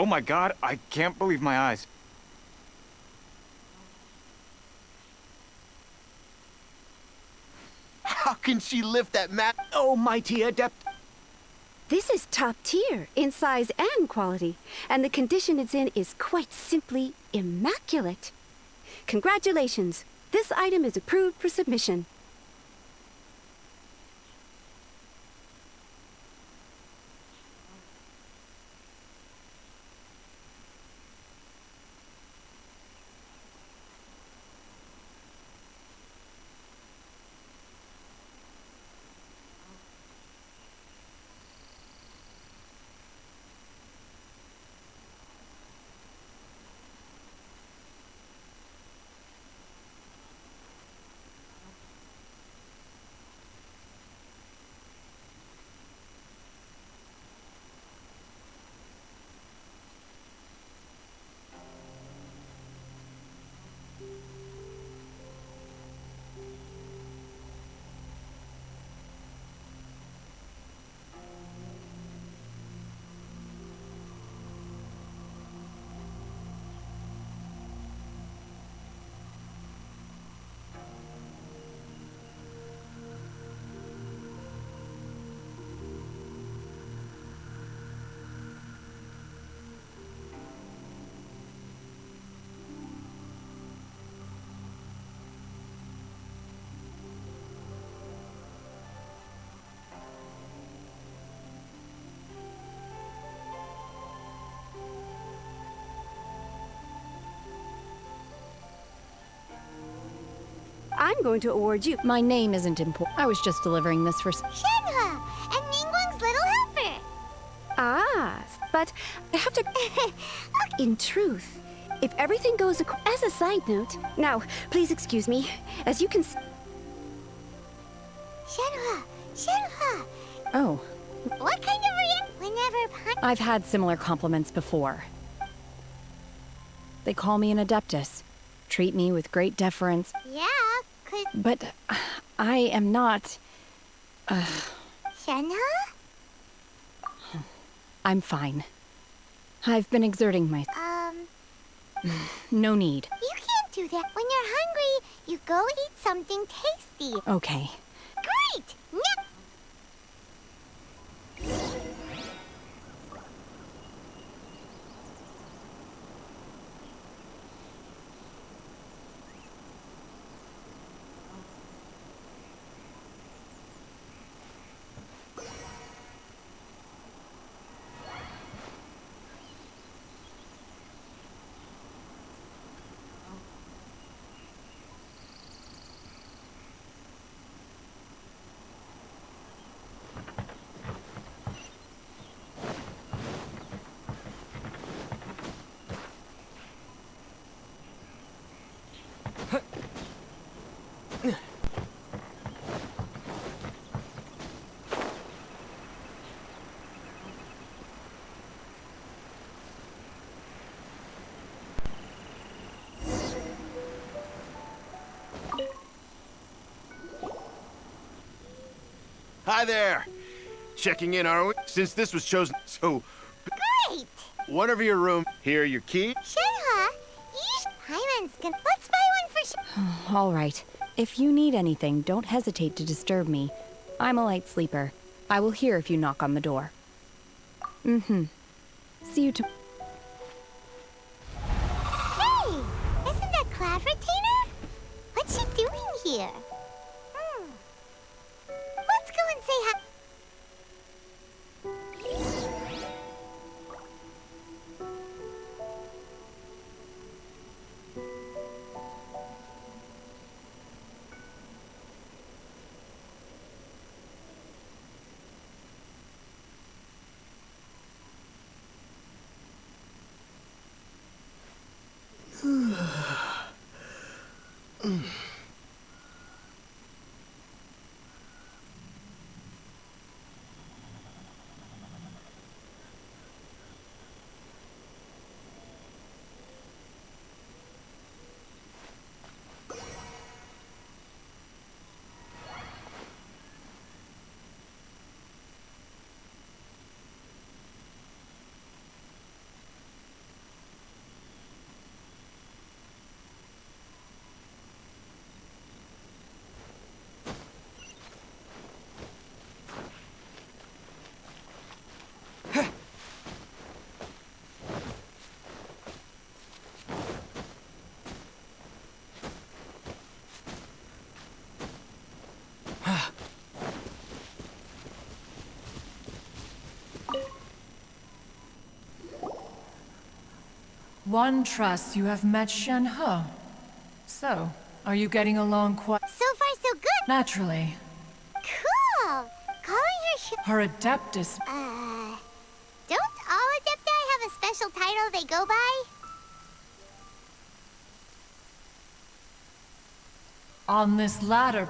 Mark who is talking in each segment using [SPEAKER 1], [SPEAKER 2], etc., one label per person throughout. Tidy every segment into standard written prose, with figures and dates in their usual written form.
[SPEAKER 1] Oh my god, I can't believe my eyes.
[SPEAKER 2] How can she lift that mat?
[SPEAKER 1] Oh, mighty adept.
[SPEAKER 3] This is top tier in size and quality, and the condition it's in is quite simply immaculate. Congratulations! This item is approved for submission. I'm going to award you.
[SPEAKER 4] My name isn't important. I was just delivering this for...
[SPEAKER 5] Shenhua and Ningguang's little helper.
[SPEAKER 3] Ah, but I have to... In truth, if everything goes as a side note... Now, please excuse me. As you can...
[SPEAKER 5] Shenhua.
[SPEAKER 4] Oh,
[SPEAKER 5] What kind of reaction? Whenever
[SPEAKER 4] I've had similar compliments before. They call me an adeptus, treat me with great deference,
[SPEAKER 5] Yeah, could
[SPEAKER 4] but I am not...
[SPEAKER 5] Shenhua?
[SPEAKER 4] I'm fine. I've been exerting my... No need.
[SPEAKER 5] You can't do that. When you're hungry, you go eat something tasty.
[SPEAKER 4] Okay.
[SPEAKER 5] Great! Nyah!
[SPEAKER 2] Hi there. Checking in, are we? Since this was chosen, so
[SPEAKER 5] Great!
[SPEAKER 2] one of your room. Here are your key.
[SPEAKER 5] Shenhua, Hyman's gonna... Let's buy one for
[SPEAKER 4] All right. If you need anything, don't hesitate to disturb me. I'm a light sleeper. I will hear if you knock on the door. See you tomorrow.
[SPEAKER 5] Hey! Isn't that Cloud Retainer? What's she doing here? Let's go and say hi.
[SPEAKER 6] One trusts you have met Shen He. So, are you getting along quite
[SPEAKER 5] So far, so good.
[SPEAKER 6] naturally?
[SPEAKER 5] Cool. Calling her
[SPEAKER 6] Her Adeptus.
[SPEAKER 5] Don't all Adepti have a special title they go by?
[SPEAKER 6] On this ladder.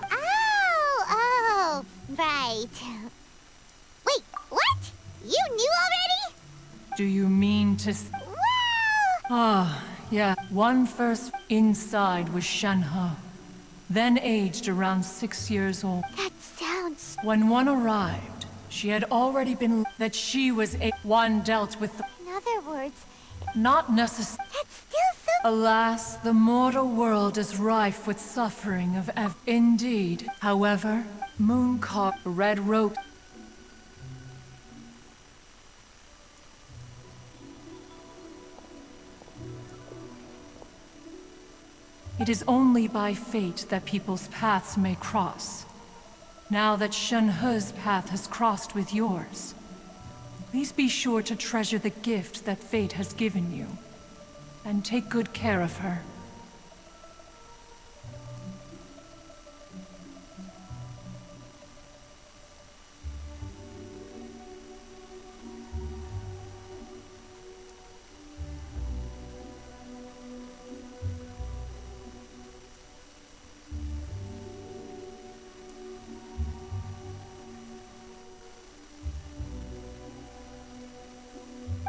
[SPEAKER 5] Oh, right. Wait, what? You knew already?
[SPEAKER 6] Do you mean to
[SPEAKER 5] Well,
[SPEAKER 6] Ah, yeah. One first inside was Shen He. Then aged around 6 years old.
[SPEAKER 5] that sounds...
[SPEAKER 6] When one arrived, she had already been that she was one dealt with the
[SPEAKER 5] In other words,
[SPEAKER 6] not necessary.
[SPEAKER 5] that's still so...
[SPEAKER 6] Alas, the mortal world is rife with suffering of indeed. However, Mooncar red rope. It is only by fate that people's paths may cross. Now that Shen He's path has crossed with yours, please be sure to treasure the gift that fate has given you, and take good care of her.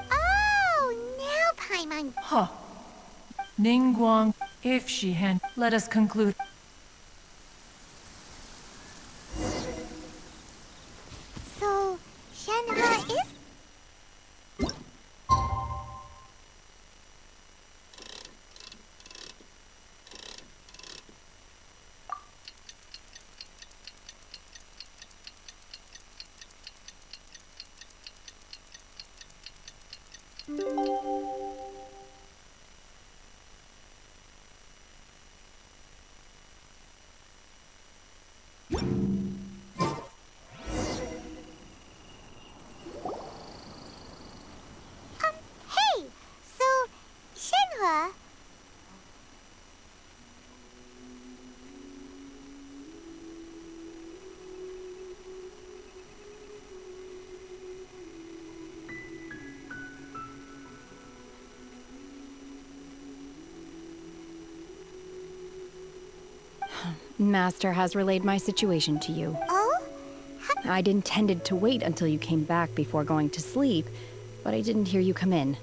[SPEAKER 5] Oh, now Paimon...
[SPEAKER 6] Huh. Ningguang, if she had, let us conclude.
[SPEAKER 5] So, Shenhe is... Hey! So, Shenhe...
[SPEAKER 4] Master has relayed my situation to you.
[SPEAKER 5] Oh?
[SPEAKER 4] I'd intended to wait until you came back before going to sleep, but I didn't hear you come in.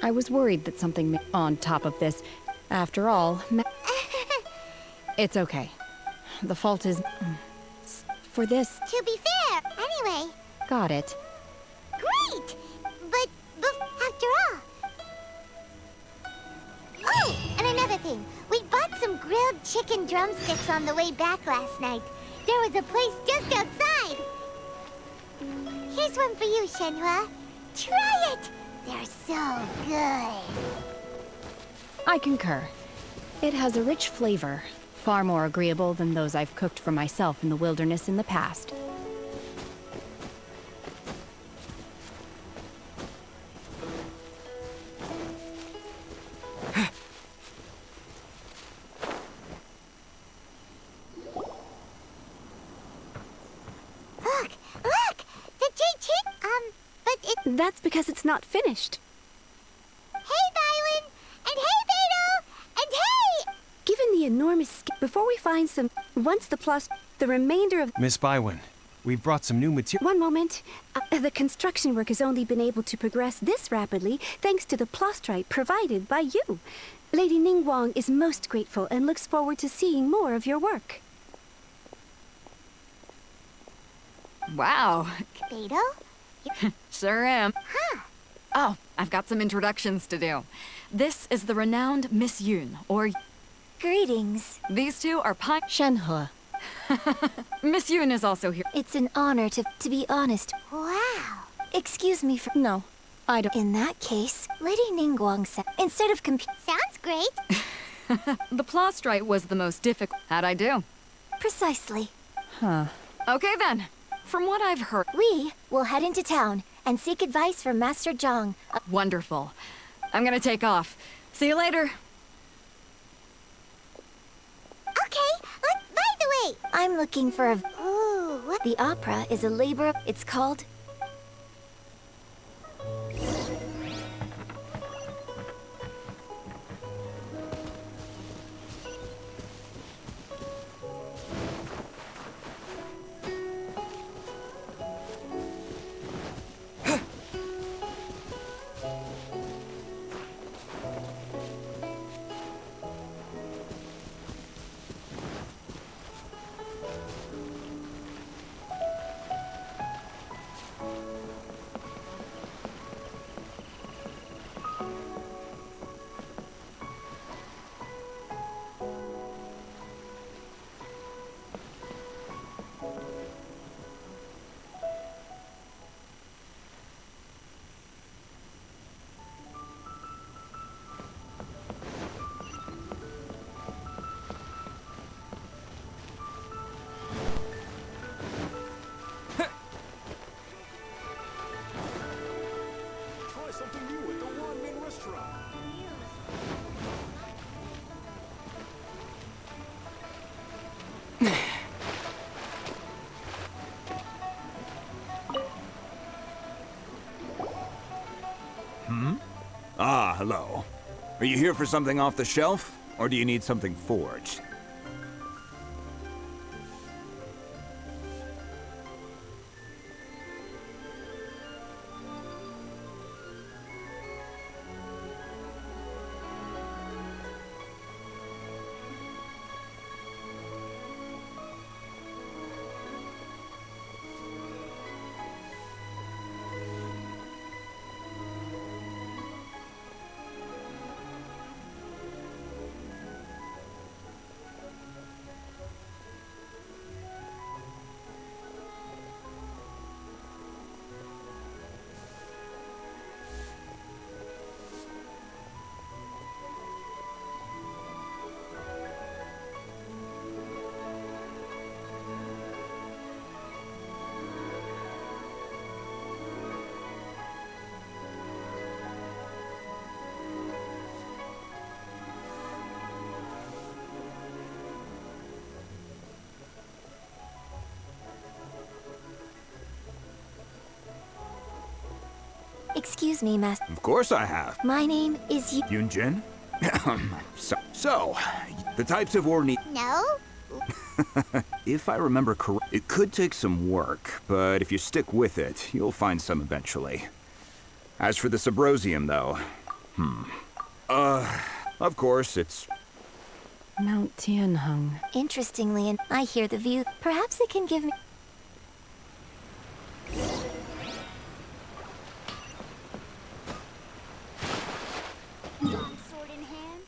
[SPEAKER 4] I was worried that something on top of this. After all, it's okay. The fault is for this.
[SPEAKER 5] To be fair, anyway.
[SPEAKER 4] Got it.
[SPEAKER 5] Great! But, after all... Oh, and another thing. We bought some grilled chicken drumsticks on the way back last night. There was a place just outside. Here's one for you, Shenhua. Try it! They're so good.
[SPEAKER 4] I concur. It has a rich flavor, far more agreeable than those I've cooked for myself in the wilderness in the past.
[SPEAKER 5] Look! The jade but it...
[SPEAKER 3] That's because it's not finished.
[SPEAKER 5] Hey, Bywin! And hey, Beto! And hey!
[SPEAKER 3] Given the enormous before we find some, once the remainder of...
[SPEAKER 7] Miss Bywin, we've brought some new material.
[SPEAKER 3] One moment. The construction work has only been able to progress this rapidly thanks to the plastrite provided by you. Lady Ningguang is most grateful and looks forward to seeing more of your work.
[SPEAKER 8] Wow,
[SPEAKER 5] Beto?
[SPEAKER 8] sure am.
[SPEAKER 5] Huh.
[SPEAKER 8] Oh, I've got some introductions to do. This is the renowned Miss Yun, or
[SPEAKER 9] Greetings.
[SPEAKER 8] these two are
[SPEAKER 4] Shenhe.
[SPEAKER 8] Miss Yun is also here.
[SPEAKER 9] It's an honor to be honest.
[SPEAKER 5] Wow.
[SPEAKER 9] Excuse me for...
[SPEAKER 4] No, I don't.
[SPEAKER 9] In that case, Lady Ningguang said, instead of
[SPEAKER 5] Sounds great.
[SPEAKER 8] The plastrite was the most difficult. How'd I do?
[SPEAKER 9] Precisely.
[SPEAKER 4] Huh.
[SPEAKER 8] Okay then. From what I've heard.
[SPEAKER 9] We will head into town and seek advice from Master Zhang.
[SPEAKER 8] Wonderful. I'm gonna take off. See you later.
[SPEAKER 5] Okay, by the way.
[SPEAKER 9] I'm looking for a...
[SPEAKER 5] Ooh, what?
[SPEAKER 9] The opera is a labor... It's called...
[SPEAKER 10] Ah, hello. Are you here for something off the shelf, or do you need something forged?
[SPEAKER 9] Excuse me, Master.
[SPEAKER 10] Of course I have.
[SPEAKER 9] My name is
[SPEAKER 10] Yunjin? so, the types of ore need...
[SPEAKER 5] No?
[SPEAKER 10] If I remember correctly, it could take some work, but if you stick with it, you'll find some eventually. As for the Subrosium, though... Of course, it's...
[SPEAKER 4] Mount Tianheng.
[SPEAKER 9] Interestingly, and I hear the view. Perhaps it can give me...
[SPEAKER 5] Sword in hand?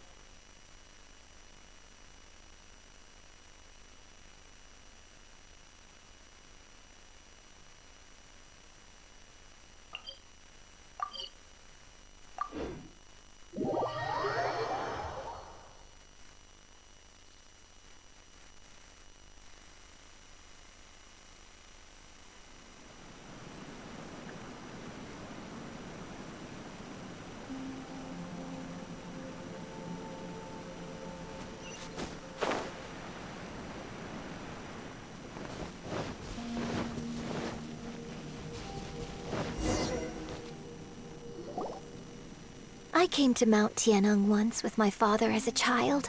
[SPEAKER 9] I came to Mount Tianheng once with my father as a child.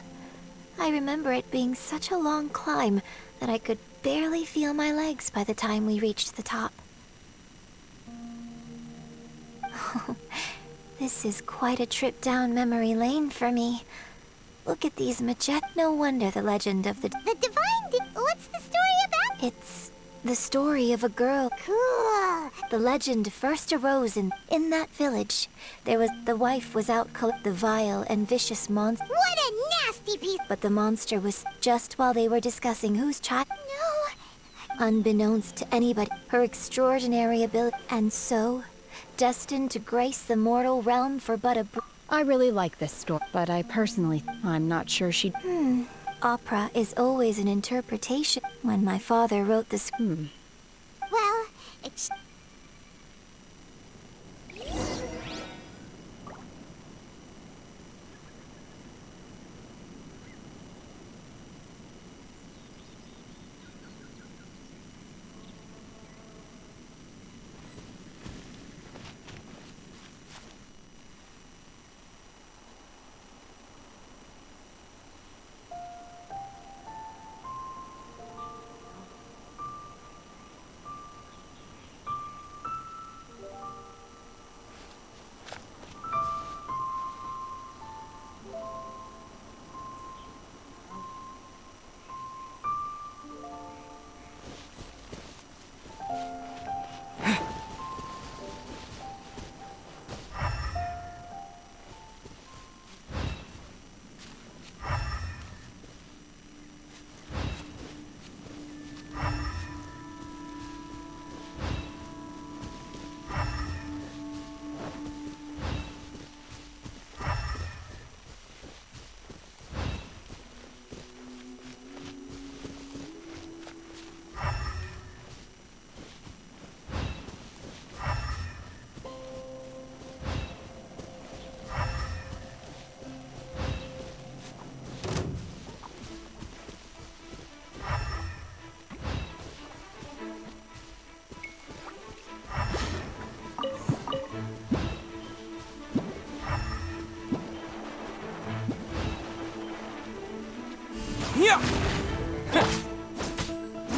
[SPEAKER 9] I remember it being such a long climb that I could barely feel my legs by the time we reached the top. This is quite a trip down memory lane for me. Look at these No wonder the legend of the
[SPEAKER 5] Divine... What's the story about?
[SPEAKER 9] It's the story of a girl.
[SPEAKER 5] Cool.
[SPEAKER 9] The legend first arose in that village. The wife was out the vile and vicious monster.
[SPEAKER 5] What a nasty piece...
[SPEAKER 9] But the monster was just while they were discussing whose child...
[SPEAKER 5] No.
[SPEAKER 9] Unbeknownst to anybody, her extraordinary ability. And so, destined to grace the mortal realm for but a
[SPEAKER 4] I really like this story, but I'm not sure she.
[SPEAKER 9] Opera is always an interpretation. When my father wrote this.
[SPEAKER 5] Well, it's...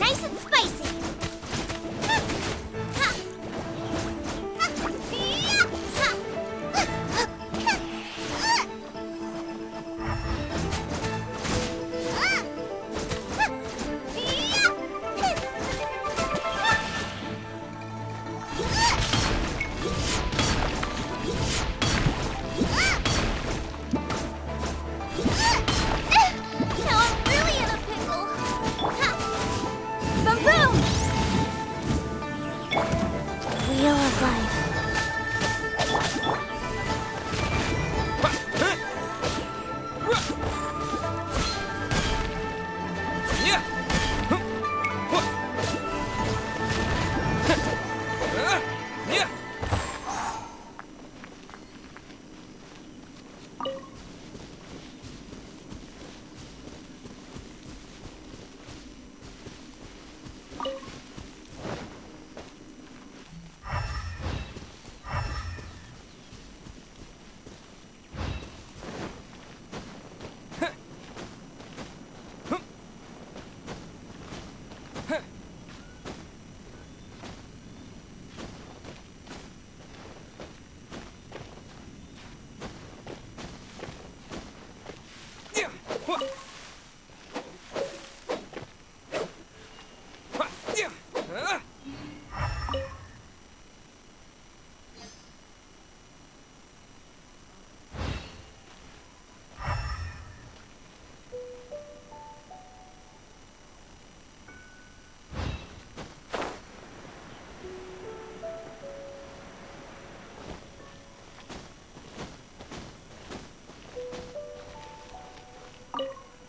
[SPEAKER 5] Nice and spicy! Wheel of Life.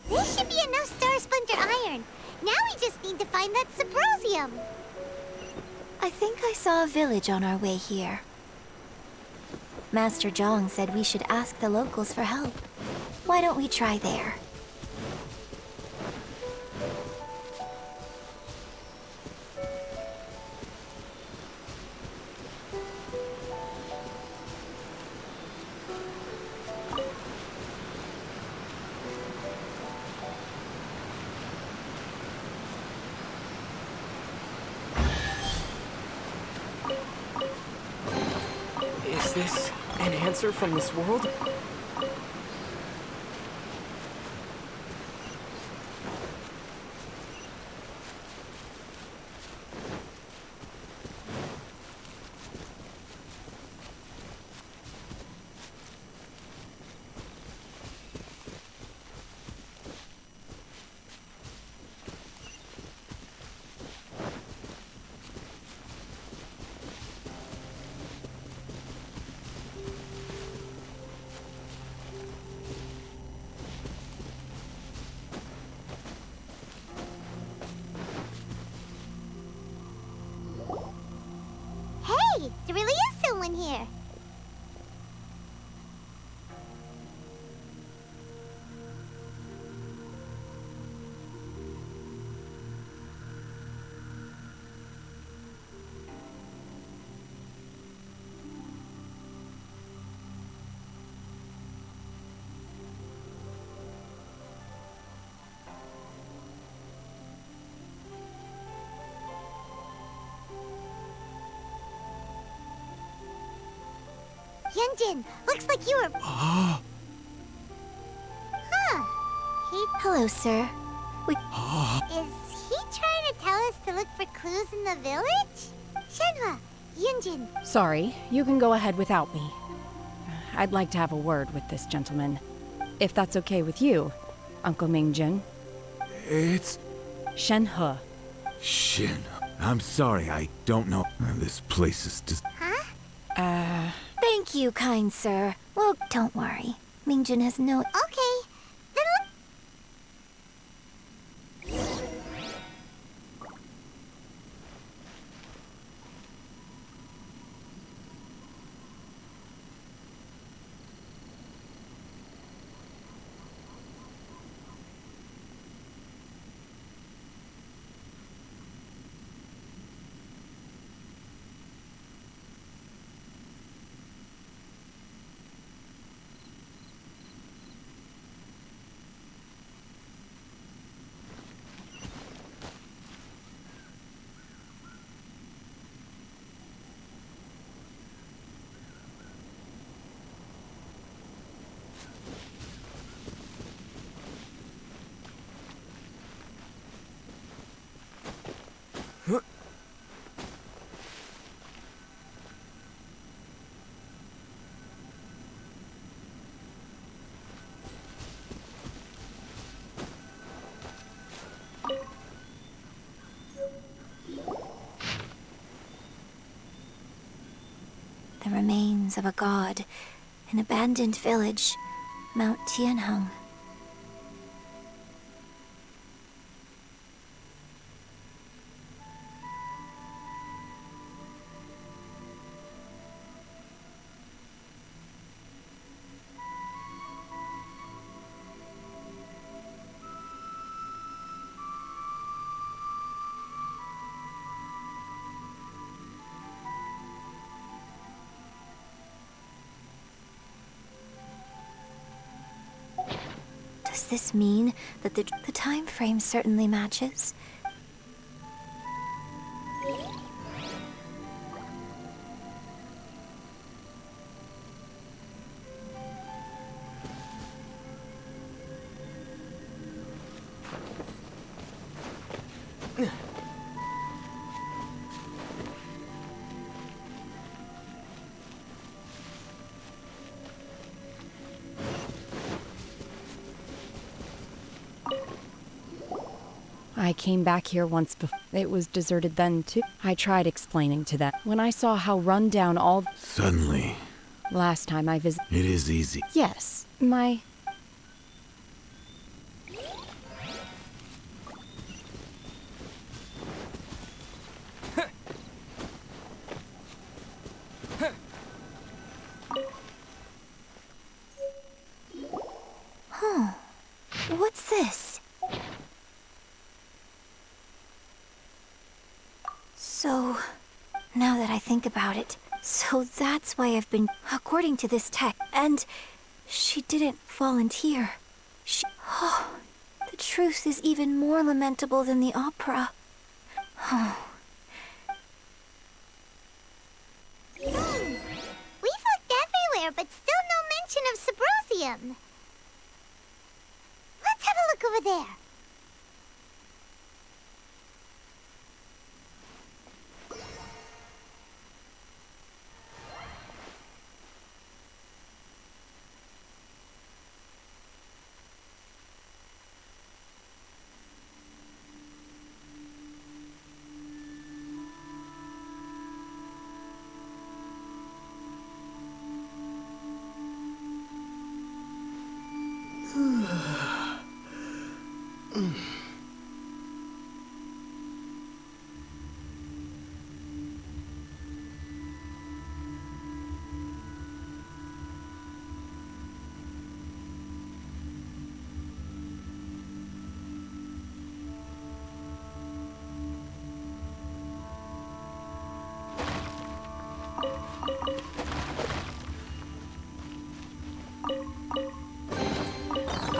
[SPEAKER 5] This should be enough Star Splinter iron. Now we just need to find that Sabrosium.
[SPEAKER 9] I think I saw a village on our way here. Master Zhang said we should ask the locals for help. Why don't we try there?
[SPEAKER 11] Is this an answer from this world?
[SPEAKER 5] Hey, there really is someone here. Yunjin, looks like you were... Huh.
[SPEAKER 9] Hello, sir.
[SPEAKER 5] Is he trying to tell us to look for clues in the village? Shenhua, Yunjin.
[SPEAKER 4] Sorry, you can go ahead without me. I'd like to have a word with this gentleman. If that's okay with you, Uncle Mingjun.
[SPEAKER 12] It's...
[SPEAKER 4] Shenhe.
[SPEAKER 12] Shin. I'm sorry, I don't know. This place is just...
[SPEAKER 5] Huh?
[SPEAKER 9] Thank you, kind sir. Well, don't worry. Mingjun has no...
[SPEAKER 5] Okay. Then
[SPEAKER 9] The remains of a god. An abandoned village. Mount Tianheng. Does this mean that the time frame certainly matches?
[SPEAKER 4] I came back here once before. It was deserted then, too. I tried explaining to them. When I saw how run down all...
[SPEAKER 12] Suddenly...
[SPEAKER 4] Last time I visited...
[SPEAKER 12] It is easy.
[SPEAKER 4] Yes, my...
[SPEAKER 9] Huh. What's this? So, now that I think about it, so that's why I've been, according to this text, and she didn't volunteer. Oh, the truth is even more lamentable than the opera. Oh.
[SPEAKER 5] We've looked everywhere, but still no mention of Sabrosium. Let's have a look over there.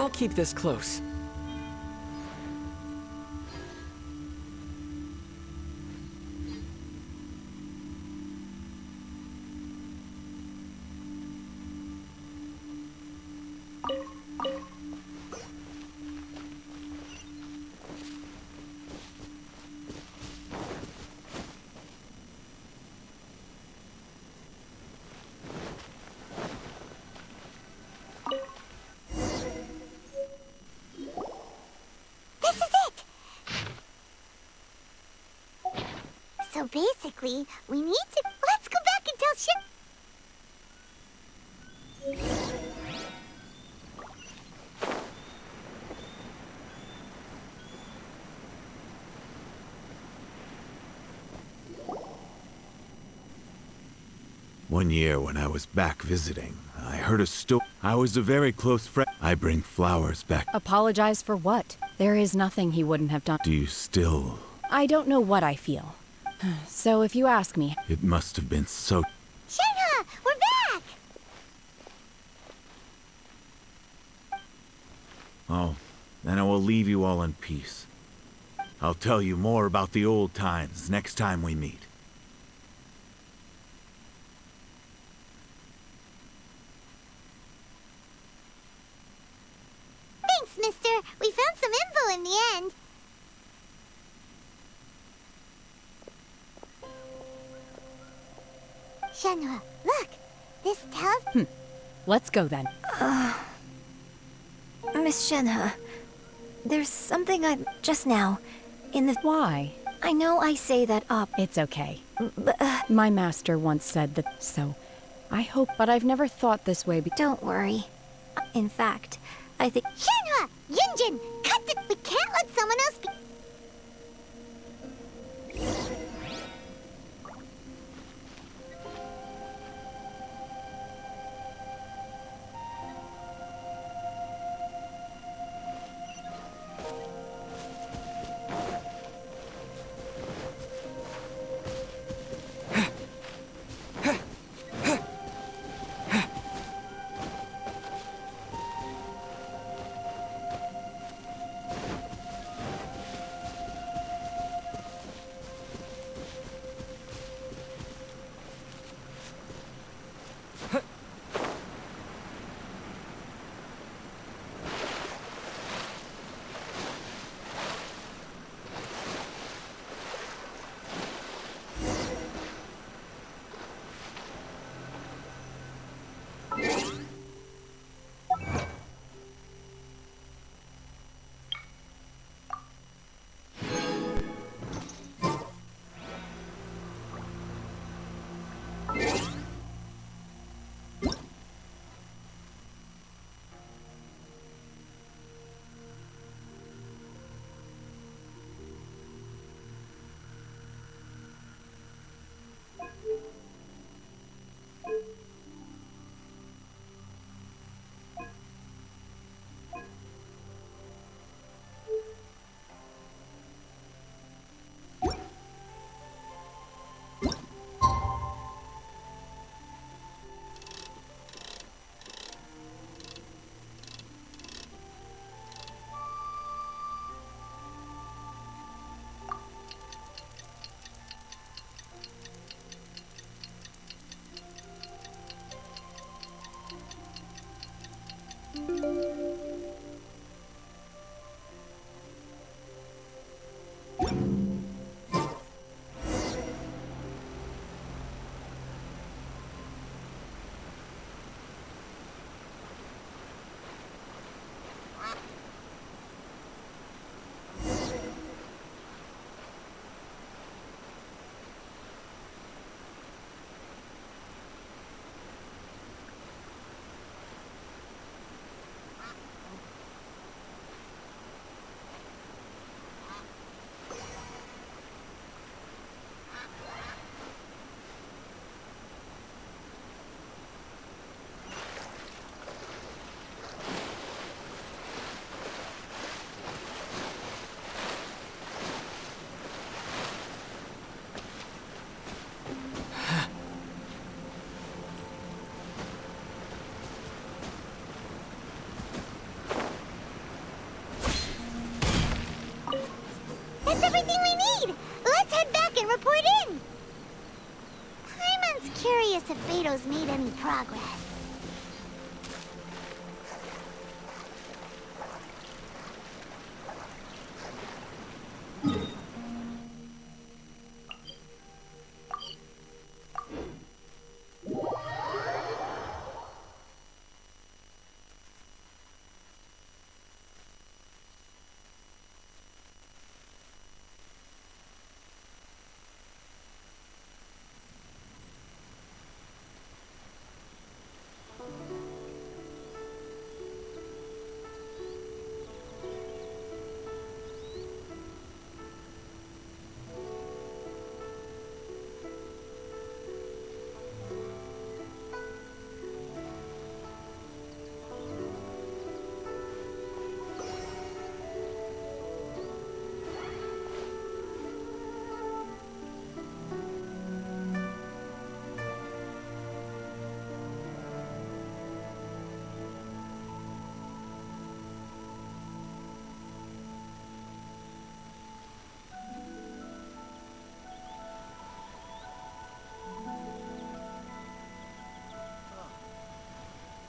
[SPEAKER 11] I'll keep this close.
[SPEAKER 5] So basically, we need to... Let's go back and tell
[SPEAKER 12] One year when I was back visiting, I heard a story. I was a very close friend. I bring flowers back.
[SPEAKER 4] Apologize for what? There is nothing he wouldn't have done.
[SPEAKER 12] Do you still...
[SPEAKER 4] I don't know what I feel. So if you ask me...
[SPEAKER 12] It must have been so...
[SPEAKER 5] Shenhua, we're back!
[SPEAKER 12] Oh, then I will leave you all in peace. I'll tell you more about the old times next time we meet.
[SPEAKER 5] Thanks, mister. We found some info in the end. Shenhua, look! This tells...
[SPEAKER 4] Let's go then.
[SPEAKER 9] Miss Shenhe, there's something I... Just now, in the...
[SPEAKER 4] Why?
[SPEAKER 9] I know I say that up,
[SPEAKER 4] It's okay.
[SPEAKER 9] but,
[SPEAKER 4] My master once said that, so I hope, but I've never thought this way.
[SPEAKER 9] don't worry. In fact, I think...
[SPEAKER 5] Shenhua! Yunjin! Cut the... We can't let someone else be... Gwen's curious if Beto's made any progress.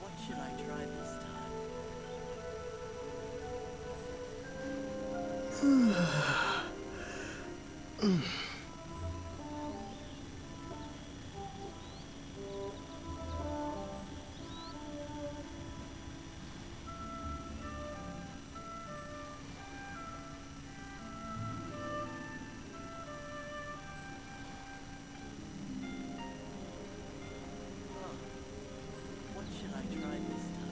[SPEAKER 11] What should I try this time? What should I try this time?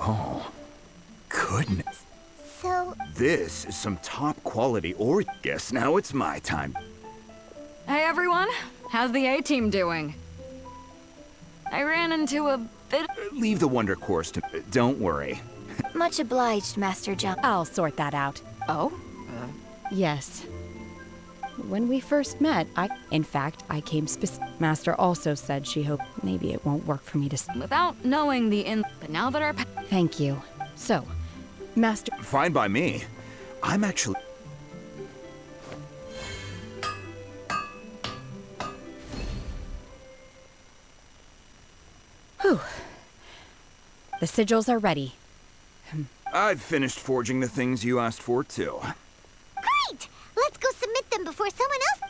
[SPEAKER 10] Oh, goodness.
[SPEAKER 5] So,
[SPEAKER 10] This is some top quality ore. Guess now it's my time.
[SPEAKER 8] Hey everyone, how's the A-team doing? I ran into a bit.
[SPEAKER 10] Leave the Wonder Course to... Don't worry.
[SPEAKER 9] Much obliged, Master John.
[SPEAKER 4] I'll sort that out.
[SPEAKER 8] Oh?
[SPEAKER 4] Yes. When we first met, in fact, I came Master also said she hoped maybe it won't work for me to
[SPEAKER 8] Without knowing the but now that our
[SPEAKER 4] Thank you. So, Master...
[SPEAKER 10] Fine by me. I'm actually...
[SPEAKER 4] Whew. The sigils are ready.
[SPEAKER 10] I've finished forging the things you asked for, too.
[SPEAKER 5] great! Let's go submit them before someone else...